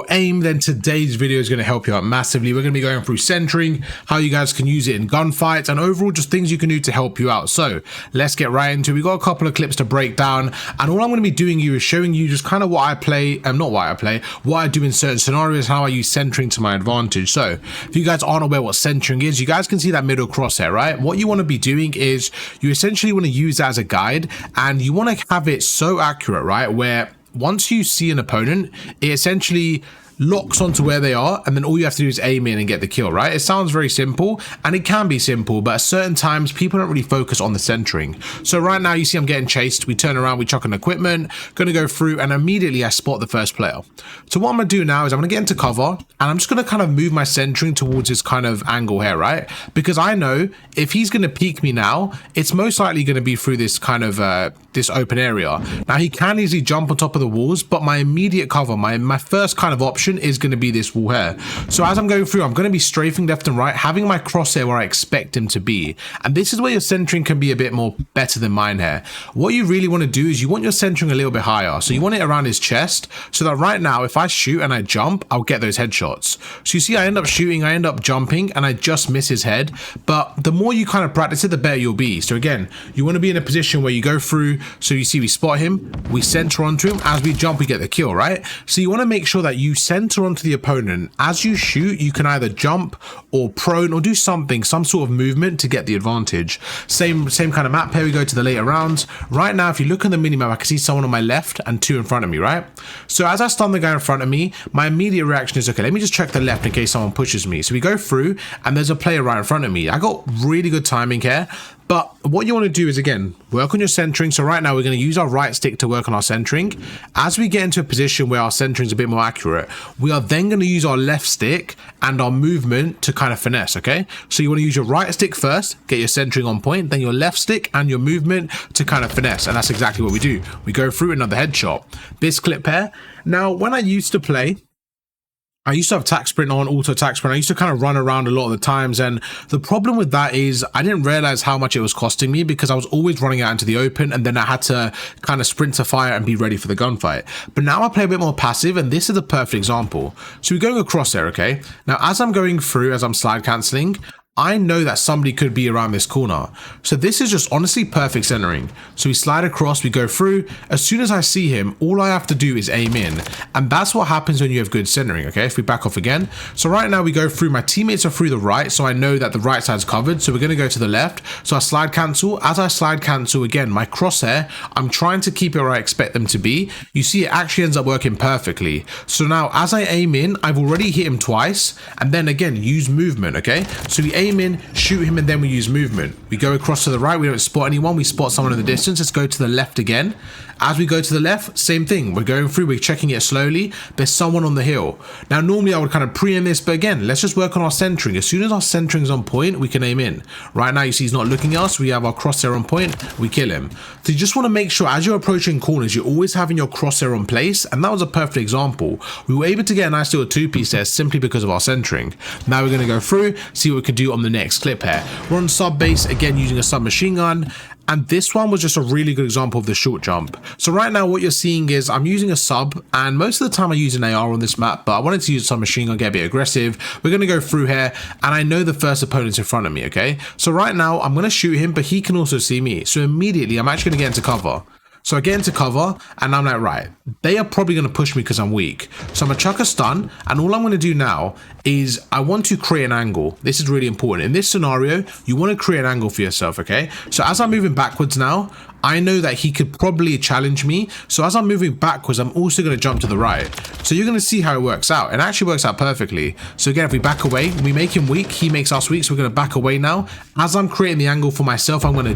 your aim, then today's video is going to help you out massively. We're going to be going through centering, how you guys can use it in gunfights, and overall just things you can do to help you out. So let's get right into it. We got a couple of clips to break down, and all I'm going to be doing is showing you just kind of what I play, what I do in certain scenarios, how I use centering to my advantage. So if you guys aren't aware what centering is, you guys can see that middle crosshair, right? What you want to be doing is you essentially want to use that as a guide, and you want to have it so accurate, right, where once you see an opponent, it essentially locks onto where they are, and then all you have to do is aim in and get the kill, right? It sounds very simple, and it can be simple, but at certain times people don't really focus on the centering. So right now you see I'm getting chased, we turn around, we chuck an equipment, gonna go through, and immediately I spot the first player. So what I'm gonna do now is I'm gonna get into cover, and I'm just gonna kind of move my centering towards this kind of angle here, right? Because I know if he's gonna peek me now, it's most likely gonna be through this kind of this open area. Now he can easily jump on top of the walls, but my immediate cover, my first kind of option is going to be this wall here. So as I'm going through, I'm going to be strafing left and right, having my crosshair where I expect him to be. And this is where your centering can be a bit more better than mine here. What you really want to do is you want your centering a little bit higher. So you want it around his chest, so that right now, if I shoot and I jump, I'll get those headshots. So you see, I end up shooting, I end up jumping, and I just miss his head. But the more you kind of practice it, the better you'll be. So again, you want to be in a position where you go through, so you see we spot him, we center onto him, as we jump, we get the kill, right? So you want to make sure that you center onto the opponent. As you shoot, you can either jump or prone or do something, some sort of movement to get the advantage. Same kind of map. Here we go to the later rounds. Right now, if you look at the minimap, I can see someone on my left and two in front of me, right? So as I stun the guy in front of me, my immediate reaction is, okay, let me just check the left in case someone pushes me. So we go through, and there's a player right in front of me. I got really good timing here. But what you want to do is, again, work on your centering. So right now we're going to use our right stick to work on our centering. As we get into a position where our centering is a bit more accurate, we are then going to use our left stick and our movement to kind of finesse, okay? So you want to use your right stick first, get your centering on point, then your left stick and your movement to kind of finesse. And that's exactly what we do. We go through another headshot. This clip here. Now, when I used to play, I used to have tac sprint on, auto tac sprint. I used to kind of run around a lot of the times, and the problem with that is I didn't realize how much it was costing me, because I was always running out into the open, and then I had to kind of sprint to fire and be ready for the gunfight. But now I play a bit more passive, and this is the perfect example. So we're going across there, okay? Now as I'm going through, as I'm slide cancelling, I know that somebody could be around this corner. So this is just honestly perfect centering. So we slide across, we go through. As soon as I see him, all I have to do is aim in. And that's what happens when you have good centering, okay? If we back off again. So right now we go through, my teammates are through the right, so I know that the right side's covered. So we're gonna go to the left. So I slide cancel. As I slide cancel again, my crosshair, I'm trying to keep it where I expect them to be. You see, it actually ends up working perfectly. So now as I aim in, I've already hit him twice. And then again, use movement, okay? So we aim in, shoot him, and then we use movement. We go across to the right, we don't spot anyone, we spot someone in the distance. Let's go to the left again. As we go to the left, same thing, we're going through, we're checking it slowly. There's someone on the hill. Now normally I would kind of pre-aim this, but again, let's just work on our centering. As soon as our centering is on point, we can aim in. Right now you see he's not looking at us, we have our crosshair on point, we kill him. So you just want to make sure as you're approaching corners, you're always having your crosshair on place, and that was a perfect example. We were able to get a nice little two-piece there simply because of our centering. Now we're going to go through, see what we can do on the next clip here. We're on sub base, again using a submachine gun. And this one was just a really good example of the short jump. So right now what you're seeing is I'm using a sub, and most of the time I use an AR on this map, but I wanted to use some machine gun, get a bit aggressive. We're going to go through here, and I know the first opponent's in front of me, okay? So right now I'm going to shoot him, but he can also see me. So immediately I'm actually going to get into cover. So I get into cover, and I'm like, right, they are probably going to push me because I'm weak. So I'm going to chuck a stun, and all I'm going to do now is I want to create an angle. This is really important. In this scenario, you want to create an angle for yourself, okay? So as I'm moving backwards now, I know that he could probably challenge me. So as I'm moving backwards, I'm also going to jump to the right. So you're going to see how it works out. It actually works out perfectly. So again, if we back away, we make him weak, he makes us weak. So we're going to back away now. As I'm creating the angle for myself, I'm going to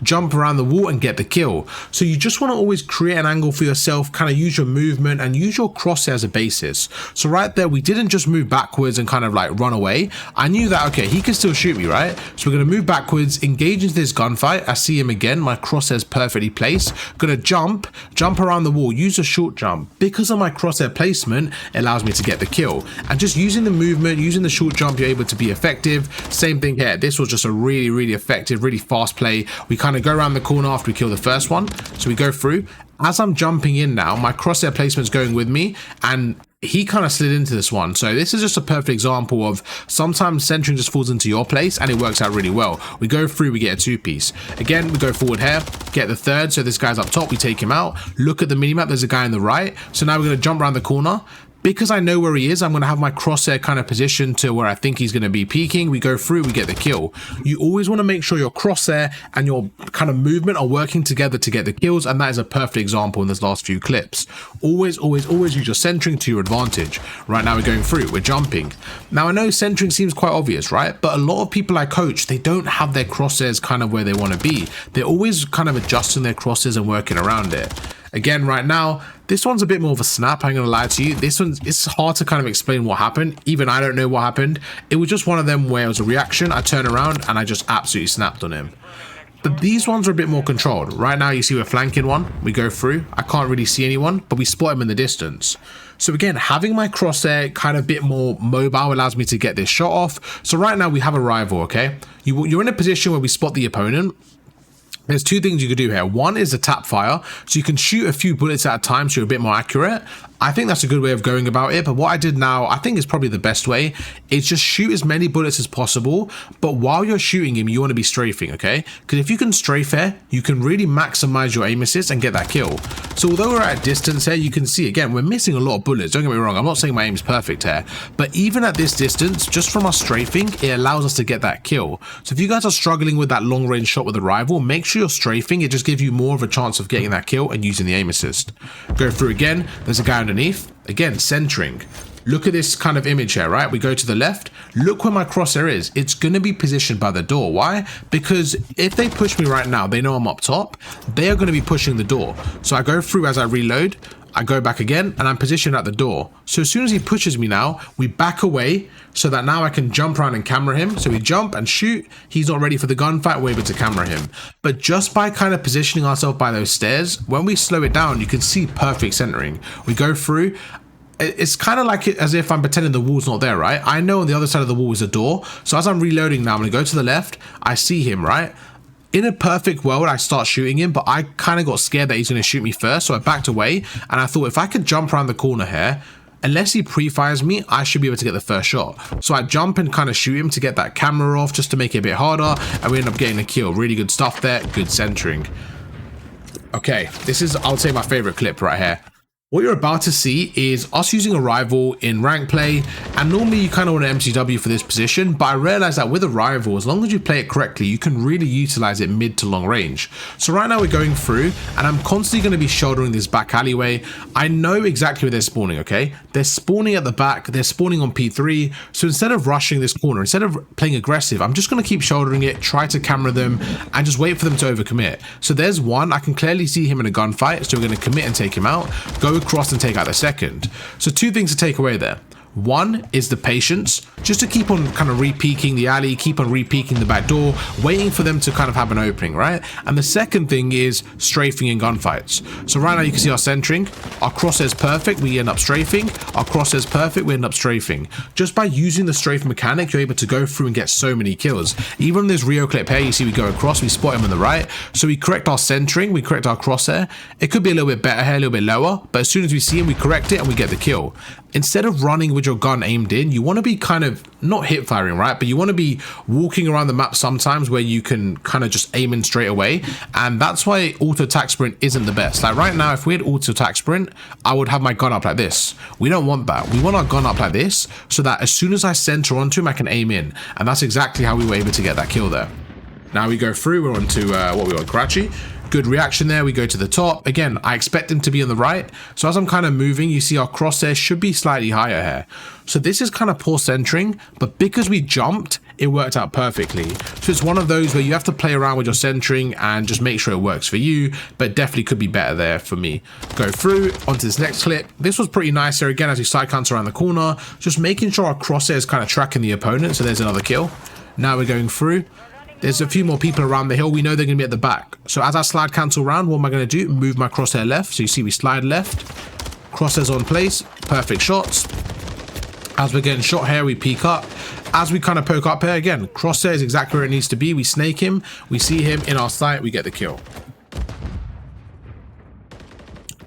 jump around the wall and get the kill. So you just want to always create an angle for yourself, kind of use your movement and use your crosshair as a basis. So right there, we didn't just move backwards and kind of like run away. I knew that, okay, he can still shoot me, right? So we're going to move backwards, engage into this gunfight. I see him again. My crosshair is perfectly placed. Gonna jump around the wall, use a short jump. Because of my crosshair placement, it allows me to get the kill. And just using the movement, using the short jump, you're able to be effective. Same thing here. This was just a really effective, really fast play. We kind of go around the corner after we kill the first one. So we go through. As I'm jumping in now, my crosshair placement's going with me, and he kind of slid into this one. So this is just a perfect example of sometimes centering just falls into your place and it works out really well. We go through, we get a 2-piece. Again, we go forward here, get the third. So this guy's up top, we take him out. Look at the minimap, there's a guy on the right. So now we're going to jump around the corner. Because I know where he is, I'm going to have my crosshair kind of positioned to where I think he's going to be peeking. We go through, we get the kill. You always want to make sure your crosshair and your kind of movement are working together to get the kills, and that is a perfect example in this last few clips. Always, always, always use your centering to your advantage. Right now we're going through, we're jumping. Now I know centering seems quite obvious, right? But a lot of people I coach, they don't have their crosshairs kind of where they want to be. They're always kind of adjusting their crosshairs and working around it. Again, right now, this one's a bit more of a snap, I'm gonna lie to you. This one's, it's hard to kind of explain what happened. Even I don't know what happened. It was just one of them where it was a reaction, I turn around and I just absolutely snapped on him. But these ones are a bit more controlled. Right now, you see we're flanking one, we go through. I can't really see anyone, but we spot him in the distance. So again, having my crosshair kind of a bit more mobile allows me to get this shot off. So right now we have a rival, okay? You're in a position where we spot the opponent. There's two things you could do here. One is a tap fire, so you can shoot a few bullets at a time so you're a bit more accurate. I think that's a good way of going about it, but what I did now, I think is probably the best way, is just shoot as many bullets as possible, but while you're shooting him, you want to be strafing, okay? Because if you can strafe here, you can really maximize your aim assist and get that kill. So although we're at a distance here, you can see, again, we're missing a lot of bullets. Don't get me wrong, I'm not saying my aim's perfect here, but even at this distance, just from us strafing, it allows us to get that kill. So if you guys are struggling with that long range shot with a rival, make sure you're strafing. It just gives you more of a chance of getting that kill and using the aim assist. Go through again, there's a guy underneath. Again, centering. Look at this kind of image here, right? We go to the left. Look where my crosshair is. It's going to be positioned by the door. Why? Because if they push me right now, they know I'm up top. They are going to be pushing the door. So I go through as I reload. I go back again and I'm positioned at the door. So as soon as he pushes me now, we back away so that now I can jump around and camera him. So we jump and shoot. He's not ready for the gunfight. We're able to camera him. But just by kind of positioning ourselves by those stairs, when we slow it down, you can see perfect centering. We go through. It's kind of like as if I'm pretending the wall's not there, right? I know on the other side of the wall is a door. So as I'm reloading now, I'm going to go to the left. I see him, right? In a perfect world, I start shooting him, but I kind of got scared that he's going to shoot me first. So I backed away and I thought if I could jump around the corner here, unless he pre-fires me, I should be able to get the first shot. So I jump and kind of shoot him to get that camera off just to make it a bit harder. And we end up getting a kill. Really good stuff there. Good centering. Okay, this is, I would say, my favorite clip right here. What you're about to see is us using a rival in rank play, and normally you kind of want an MCW for this position, but I realized that with a rival, as long as you play it correctly, you can really utilize it mid to long range. So right now we're going through, and I'm constantly going to be shouldering this back alleyway. I know exactly where they're spawning, okay? They're spawning at the back, they're spawning on P3, so instead of rushing this corner, instead of playing aggressive, I'm just going to keep shouldering it, try to camera them, and just wait for them to overcommit. So there's one, I can clearly see him in a gunfight, so we're going to commit and take him out, go across and take out the second. So two things to take away there. One is the patience, just to keep on kind of re-peeking the alley, keep on re-peeking the back door, waiting for them to kind of have an opening, right? And the second thing is strafing in gunfights. So right now you can see our centering, our crosshair's perfect, we end up strafing, our crosshair's perfect, we end up strafing. Just by using the strafe mechanic, you're able to go through and get so many kills. Even in this Rio clip here, you see we go across, we spot him on the right, so we correct our centering, we correct our crosshair. It could be a little bit better here, a little bit lower, but as soon as we see him, we correct it and we get the kill. Instead of running with your gun aimed in, you want to be kind of not hip firing, right? But you want to be walking around the map sometimes where you can kind of just aim in straight away. And that's why auto attack sprint isn't the best. Like right now, if we had auto attack sprint, I would have my gun up like this. We don't want that. We want our gun up like this so that as soon as I center onto him, I can aim in. And that's exactly how we were able to get that kill there. Now we go through, we're on to what we want, Karachi. Good reaction there. We go to the top. Again, I expect him to be on the right. So as I'm kind of moving, you see our crosshair should be slightly higher here. So this is kind of poor centering, but because we jumped, it worked out perfectly. So it's one of those where you have to play around with your centering and just make sure it works for you, but definitely could be better there for me. Go through onto this next clip. This was pretty nice here again as we side counter around the corner, just making sure our crosshair is kind of tracking the opponent. So there's another kill. Now we're going through. There's a few more people around the hill. We know they're going to be at the back. So as I slide cancel around, what am I going to do? Move my crosshair left. So you see we slide left. Crosshairs on place. Perfect shots. As we're getting shot here, we peek up. As we kind of poke up here, again, crosshair is exactly where it needs to be. We snake him. We see him in our sight. We get the kill.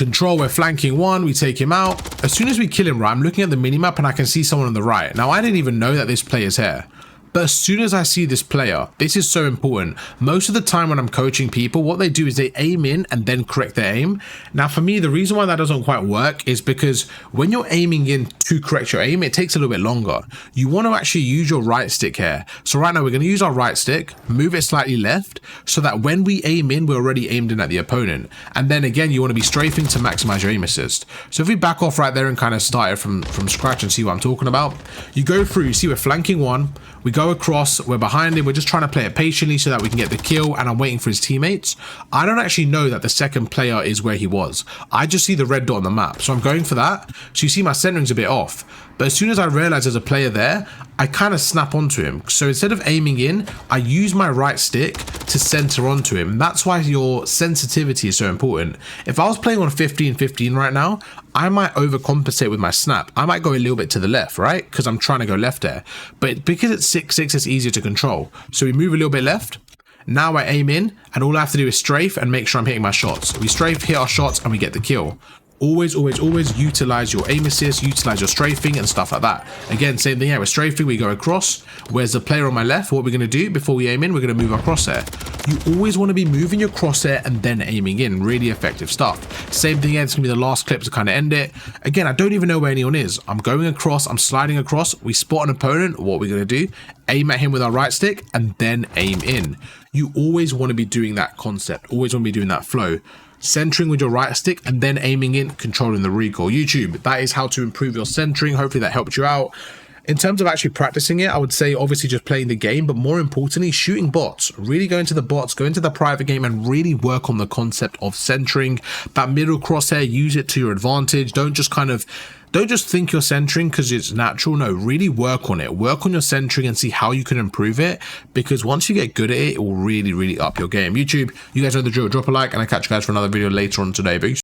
Control, we're flanking one, we take him out. As soon as we kill him, right, I'm looking at the minimap and I can see someone on the right. Now, I didn't even know that this player's here. But as soon as I see this player, this is so important. Most of the time when I'm coaching people, what they do is they aim in and then correct their aim. Now, for me, the reason why that doesn't quite work is because when you're aiming in to correct your aim, it takes a little bit longer. You want to actually use your right stick here. So right now we're going to use our right stick, move it slightly left so that when we aim in, we're already aimed in at the opponent. And then again, you want to be strafing to maximize your aim assist. So if we back off right there and kind of start it from scratch and see what I'm talking about, you go through, you see we're flanking one, we go across, we're behind him, we're just trying to play it patiently so that we can get the kill, and I'm waiting for his teammates. I don't actually know that the second player is where he was. I just see the red dot on the map, so I'm going for that. So you see my centering's a bit off, but as soon as I realize there's a player there, I kind of snap onto him. So instead of aiming in, I use my right stick to center onto him. That's why your sensitivity is so important. If I was playing on 15-15 right now, I might overcompensate with my snap. I might go a little bit to the left, right? Because I'm trying to go left there. But because it's 6-6, it's easier to control. So we move a little bit left. Now I aim in, and all I have to do is strafe and make sure I'm hitting my shots. We strafe, hit our shots, and we get the kill. Always, always, always utilize your aim assist, utilize your strafing and stuff like that. Again, same thing here. We're strafing, we go across. Where's the player on my left? What we're going to do before we aim in, we're going to move our crosshair. You always want to be moving your crosshair and then aiming in. Really effective stuff. Same thing here. It's going to be the last clip to kind of end it. Again, I don't even know where anyone is. I'm going across. I'm sliding across. We spot an opponent. What we're going to do, aim at him with our right stick and then aim in. You always want to be doing that concept. Always want to be doing that flow. Centering with your right stick and then aiming in, controlling the recoil. YouTube, that is how to improve your centering. Hopefully that helped you out. In terms of actually practicing it, I would say obviously just playing the game, but more importantly, shooting bots. Really go into the bots, go into the private game and really work on the concept of centering. That middle crosshair, use it to your advantage. Don't just think you're centering because it's natural. No, really work on it. Work on your centering and see how you can improve it, because once you get good at it, it will really, really up your game. YouTube, you guys know the drill. Drop a like and I'll catch you guys for another video later on today. Peace.